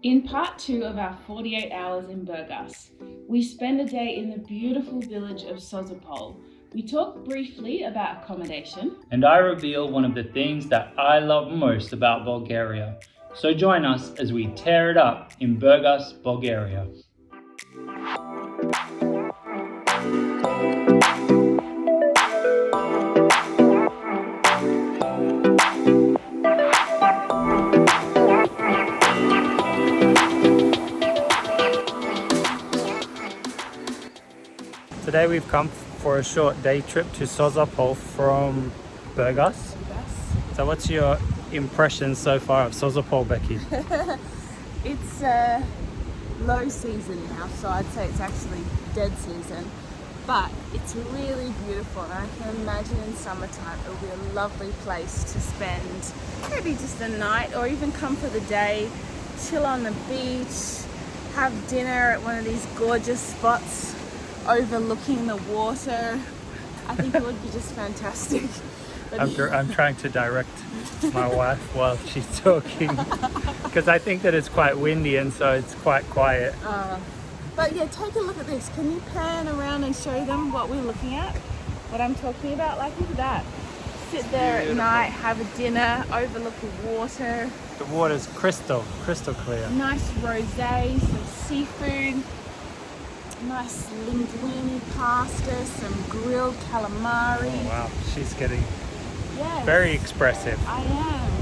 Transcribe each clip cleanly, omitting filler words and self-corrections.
In part 2 of our 48 hours in Burgas, we spend a day in the beautiful village of Sozopol. We talk briefly about accommodation. And I reveal one of the things that I love most about Bulgaria. So join us as we tear it up in Burgas, Bulgaria. Today we've come for a short day trip to Sozopol from Burgas. So what's your impression so far of Sozopol, Becky? It's low season now, so I'd say it's actually dead season, but it's really beautiful, and I can imagine in summertime it'll be a lovely place to spend maybe just a night or even come for the day, chill on the beach, have dinner at one of these gorgeous spots overlooking the water. I think it would be just fantastic. I'm trying to direct my wife while she's talking because I think that it's quite windy and so it's quite quiet. But yeah, take a look at this. Can you pan around and show them what we're looking at? What I'm talking about? Like, look at that. Sit there at night, have a dinner, overlook the water. The water's crystal clear. Nice rosé, some seafood, nice linguine pasta, some grilled calamari. Oh, wow, she's getting Yes, very expressive. I am.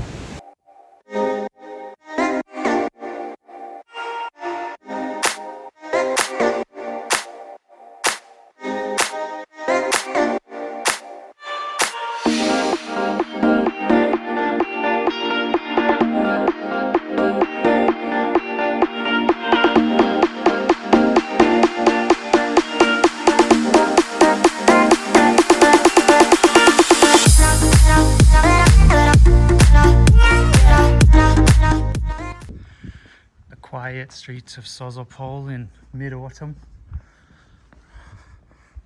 Quiet streets of Sozopol in mid-autumn.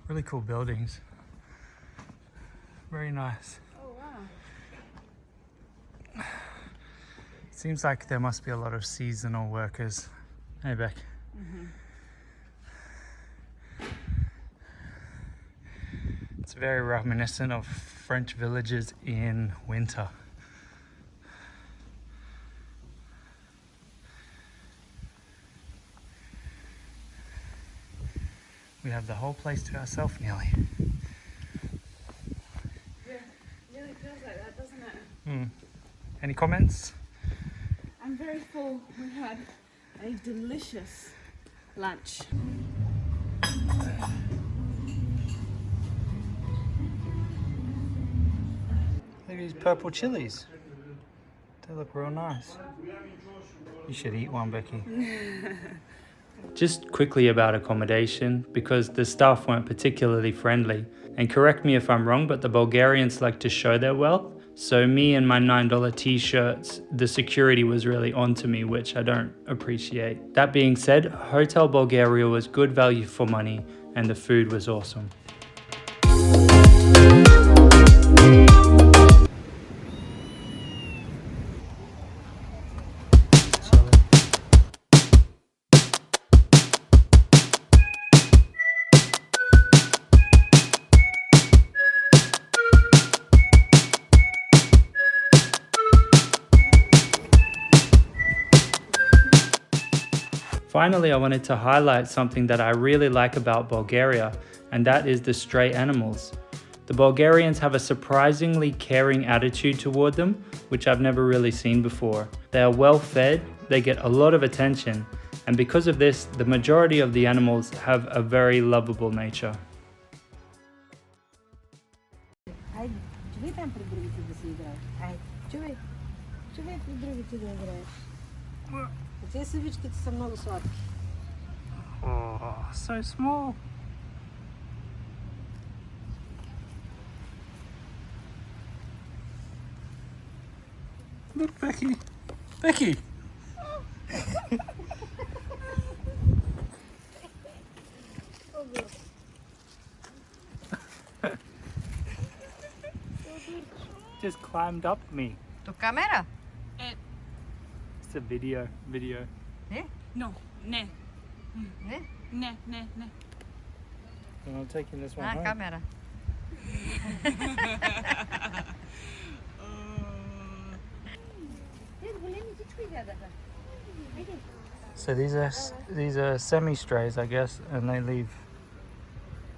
Really cool buildings. Very nice. Oh wow. Seems like there must be a lot of seasonal workers. Hey, Beck. It's very reminiscent of French villages in winter. We have the whole place to ourselves nearly. Yeah, it really feels like that, doesn't it? Any comments? I'm very full. We had a delicious lunch. Look at these purple chilies. They look real nice. You should eat one, Becky. Just quickly about accommodation, because the staff weren't particularly friendly. And correct me if I'm wrong, but the Bulgarians like to show their wealth. So me and my $9 t-shirts, the security was really onto me, which I don't appreciate. That being said, Hotel Bulgaria was good value for money and the food was awesome. Finally, I wanted to highlight something that I really like about Bulgaria, and that is the stray animals. The Bulgarians have a surprisingly caring attitude toward them, which I've never really seen before. They are well fed, they get a lot of attention, and because of this, the majority of the animals have a very lovable nature. Oh, so small. Look, Becky. Becky. Just climbed up me. To camera? It's a video. No, ne. Ne. I'm taking this one home. Kamera. So these are semi-strays, I guess, and they leave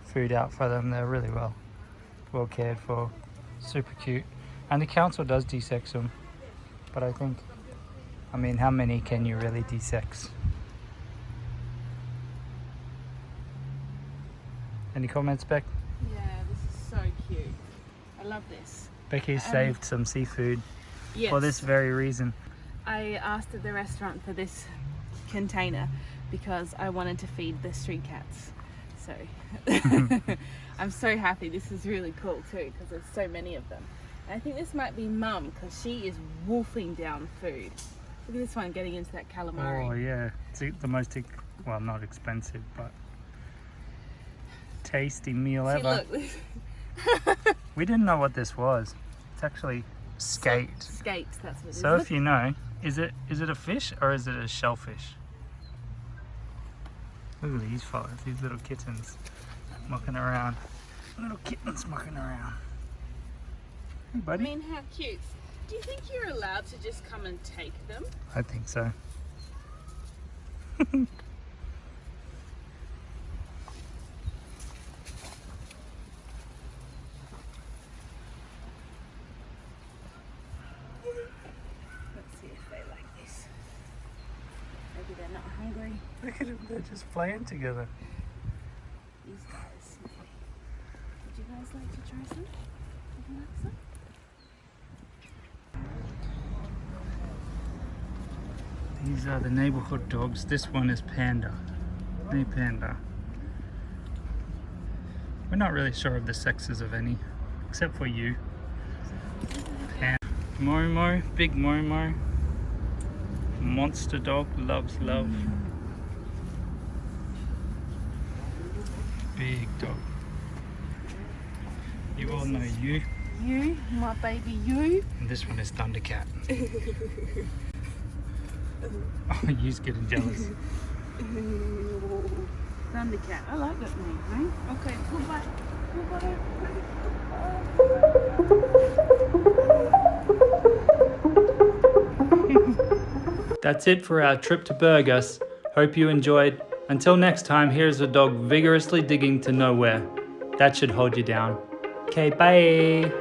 food out for them. They're really well cared for, super cute, and the council does desex them. But I mean, how many can you really desex? Any comments, Beck? Yeah, this is so cute. I love this. Becky saved some seafood Yes. for this very reason. I asked at the restaurant for this container because I wanted to feed the street cats. So I'm so happy. This is really cool too because there's so many of them. And I think this might be Mum because she is wolfing down food. Look at this one getting into that calamari. Oh yeah, it's the most, well, not expensive, but tasty meal See, ever. look. We didn't know what this was. It's actually skate. Skates, that's what it is. So Look. if you know, is it a fish or is it a shellfish? Look at these fellas, these little kittens mucking around. Little kittens mucking around. Hey I buddy. mean, how cute. Do you think you're allowed to just come and take them? I think so. Let's see if they like this. Maybe they're not hungry. Look at them, they're just playing together. These guys. Would you guys like to try some? Would you like some? These are the neighborhood dogs. This one is Panda. Hey Panda. We're not really sure of the sexes of any, except for you. Panda. Morimo, big Morimo. Monster dog, loves love. Big dog. You all know you. You, my baby, you. And this one is Thundercat. Oh, you's getting jealous. Thundercat. I like that name, right? Okay, goodbye. That's it for our trip to Burgas. Hope you enjoyed. Until next time, here's a dog vigorously digging to nowhere. That should hold you down. Okay, bye.